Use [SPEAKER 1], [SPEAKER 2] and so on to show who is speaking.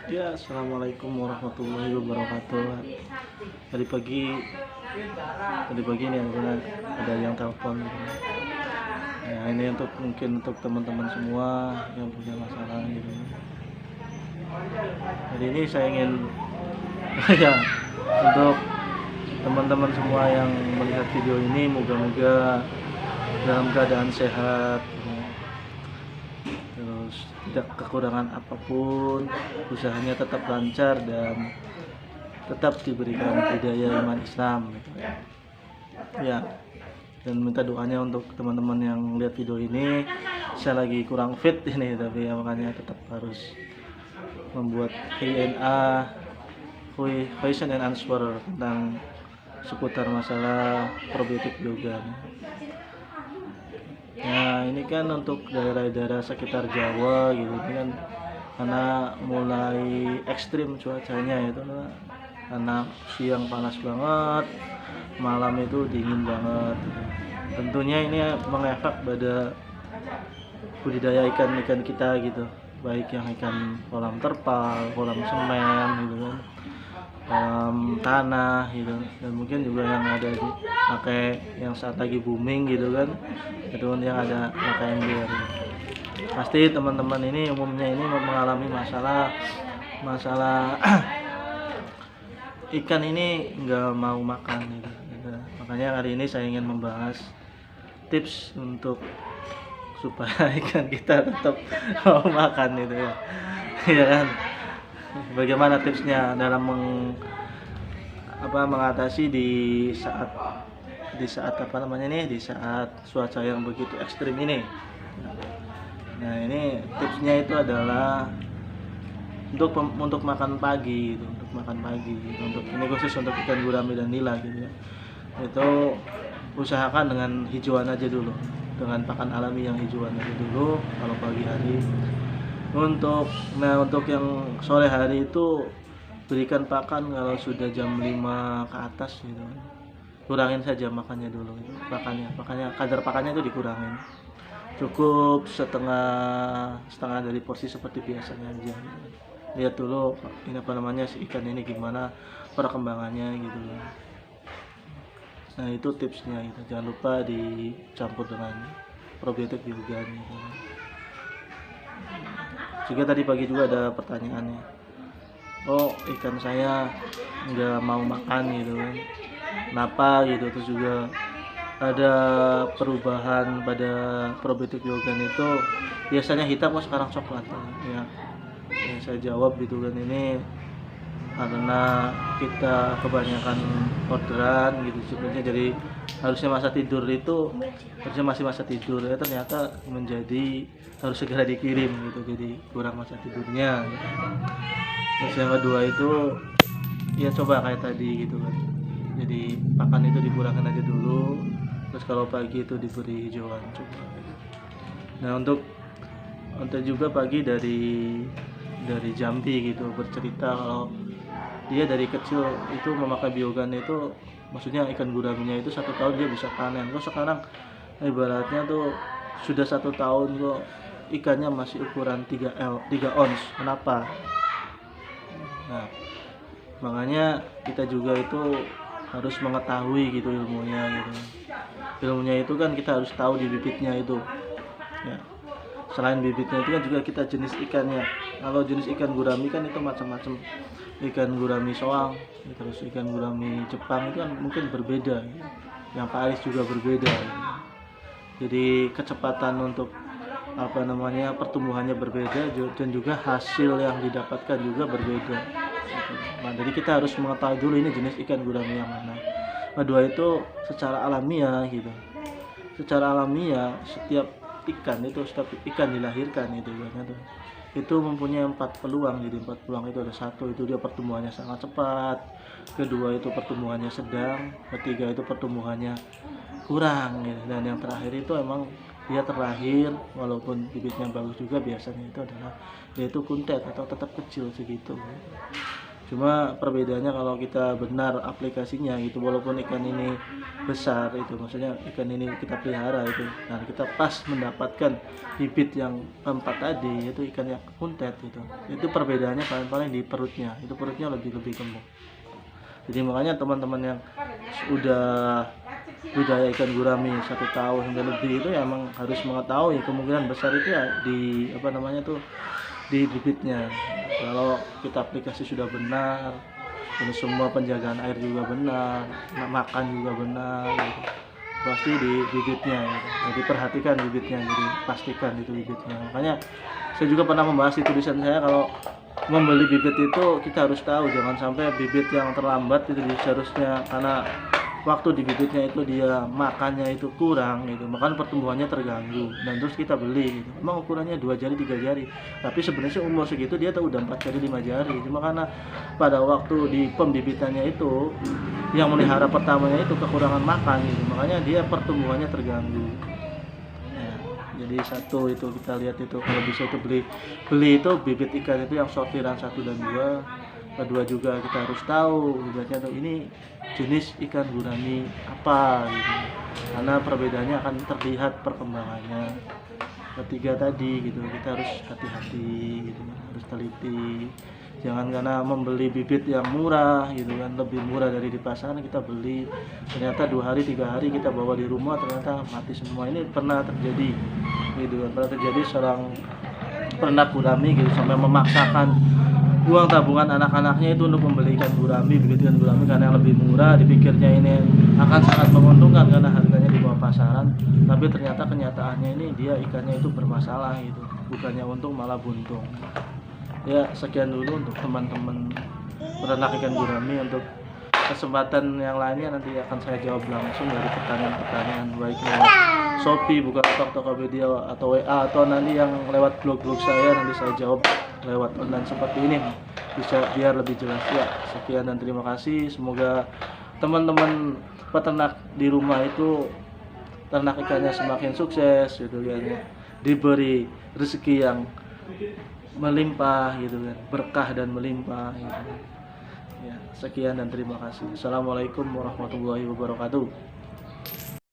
[SPEAKER 1] Ya, assalamualaikum warahmatullahi wabarakatuh. Tadi pagi, tadi pagi ini ada yang telepon. Ya, ini untuk mungkin untuk teman-teman semua yang punya masalah gitu. Jadi ini saya ingin ya untuk teman-teman semua yang melihat video ini, moga-moga dalam keadaan sehat, terus tidak kekurangan apapun, usahanya tetap lancar dan tetap diberikan hidayah iman Islam gitu. Ya, dan minta doanya untuk teman-teman yang lihat video ini. Saya lagi kurang fit ini, tapi ya makanya tetap harus membuat Q&A, question and answer tentang seputar masalah probiotik yoga. Nah, ini kan untuk daerah-daerah sekitar Jawa gitu, ini kan karena mulai ekstrim cuacanya itu, karena siang panas banget, malam itu dingin banget. Tentunya ini mengefek pada budidaya ikan-ikan kita gitu, baik yang ikan kolam terpal, kolam semen gitu kan, kolam tanah gitu, dan mungkin juga yang ada di pakai yang saat lagi booming gitu kan, itu yang ada pakai ember. Pasti teman-teman ini umumnya ini mengalami masalah ikan ini nggak mau makan gitu. Makanya hari ini saya ingin membahas tips untuk supaya ikan kita tetap mau makan gitu ya. Ya kan? Bagaimana tipsnya dalam mengatasi di saat di saat cuaca yang begitu ekstrim ini. Nah, ini tipsnya itu adalah untuk makan pagi gitu, untuk makan pagi. Untuk ini khusus untuk ikan gurame dan nila gitu ya. Itu usahakan dengan hijauan aja dulu, dengan pakan alami yang hijauan aja dulu kalau pagi hari. Untuk yang sore hari itu berikan pakan kalau sudah jam 5 ke atas gitu. Kurangin saja makannya dulu gitu. Pakannya kadar pakannya itu dikurangin. Cukup setengah dari porsi seperti biasanya aja. Lihat dulu ini si ikan ini gimana perkembangannya gitu. Nah, itu tipsnya gitu. Jangan lupa dicampur dengan probiotik juga gitu. Juga tadi pagi juga ada pertanyaannya, oh ikan saya nggak mau makan gitu kan, kenapa gitu. Terus juga ada perubahan pada probiotik yogan itu, biasanya hitam kok sekarang coklat ya. Yang saya jawab gitu kan, ini karena kita kebanyakan orderan gitu sebenarnya, jadi harusnya masih masa tidur ya, ternyata menjadi harus segera dikirim gitu, jadi kurang masa tidurnya gitu. Terus yang kedua itu ya coba kayak tadi gitu kan, jadi pakan itu dikurangkan aja dulu, terus kalau pagi itu diberi hijauan coba. Nah, untuk juga pagi dari Jambi gitu bercerita kalau dia dari kecil itu memakai biogan itu, maksudnya ikan guramenya itu 1 tahun dia bisa panen. Kok sekarang ibaratnya tuh sudah 1 tahun kok ikannya masih ukuran 3 ons. Kenapa? Nah, makanya kita juga itu harus mengetahui gitu ilmunya gitu. Ilmunya itu kan kita harus tahu di bibitnya itu ya. Selain bibitnya itu kan juga kita jenis ikannya. Kalau jenis ikan gurami kan itu macam-macam. Ikan gurami soang, terus ikan gurami Jepang itu kan mungkin berbeda. Yang paris juga berbeda. Jadi kecepatan untuk pertumbuhannya berbeda, dan juga hasil yang didapatkan juga berbeda. Nah, jadi kita harus mengetahui dulu ini jenis ikan gurami yang mana. Kedua itu secara alamiah gitu. Secara alamiah setiap ikan dilahirkan itu mempunyai 4 peluang. Jadi 4 peluang itu ada: satu itu dia pertumbuhannya sangat cepat, kedua itu pertumbuhannya sedang, ketiga itu pertumbuhannya kurang gitu. Dan yang terakhir itu emang dia terlahir walaupun bibitnya bagus juga, biasanya itu adalah yaitu kuntet atau tetap kecil segitu. Cuma perbedaannya kalau kita benar aplikasinya gitu, walaupun ikan ini besar itu, maksudnya ikan ini kita pelihara itu, nah kita pas mendapatkan bibit yang keempat tadi, itu ikan yang kuntet itu perbedaannya paling-paling di perutnya, itu perutnya lebih gemuk. Jadi makanya teman-teman yang udah budaya ikan gurami 1 tahun sampai lebih itu ya emang harus mengetahui kemungkinan besar itu ya di apa namanya tuh di bibitnya. Kalau kita aplikasi sudah benar, ini semua penjagaan air juga benar, makan juga benar, gitu. Pasti di bibitnya, gitu. Jadi perhatikan bibitnya, jadi pastikan itu bibitnya. Makanya saya juga pernah membahas di tulisan saya kalau membeli bibit itu kita harus tahu, jangan sampai bibit yang terlambat itu seharusnya karena waktu di bibitnya itu dia makannya itu kurang gitu, makan pertumbuhannya terganggu dan terus kita beli gitu. Emang ukurannya 2 jari 3 jari, tapi sebenarnya umur segitu dia tuh udah 4 jari 5 jari, cuma karena pada waktu di pembibitannya itu yang melihara pertamanya itu kekurangan makan gitu, makanya dia pertumbuhannya terganggu ya. Jadi satu itu kita lihat itu kalau bisa itu beli itu bibit ikan itu yang sortiran 1 dan 2. Kedua juga kita harus tahu bibitnya tuh ini jenis ikan gurami apa gitu. Karena perbedaannya akan terlihat perkembangannya. Ketiga tadi gitu kita harus hati-hati gitu, harus teliti. Jangan karena membeli bibit yang murah gitu kan, lebih murah dari di pasaran kita beli, ternyata 2 hari 3 hari kita bawa di rumah ternyata mati semua. Ini pernah terjadi gitu kan, pernah terjadi seorang peternak gurami gitu sampai memaksakan uang tabungan anak-anaknya itu untuk membeli ikan gurami, begitu ikan gurami karena yang lebih murah, dipikirnya ini akan sangat menguntungkan karena harganya di bawah pasaran, tapi ternyata kenyataannya ini dia ikannya itu bermasalah gitu, bukannya untung malah buntung. Ya sekian dulu untuk teman-teman peternak ikan gurami. Untuk kesempatan yang lainnya nanti akan saya jawab langsung dari pertanyaan-pertanyaan baik lewat Shopee, Bukalapak, Tokopedia atau WA, atau nanti yang lewat blog-blog saya nanti saya jawab lewat online seperti ini bisa biar lebih jelas ya. Sekian dan terima kasih, semoga teman-teman peternak di rumah itu ternak ikannya semakin sukses gitu kan, diberi rezeki yang melimpah gitu kan, berkah dan melimpah gitu. Ya, sekian dan terima kasih. Assalamualaikum warahmatullahi wabarakatuh.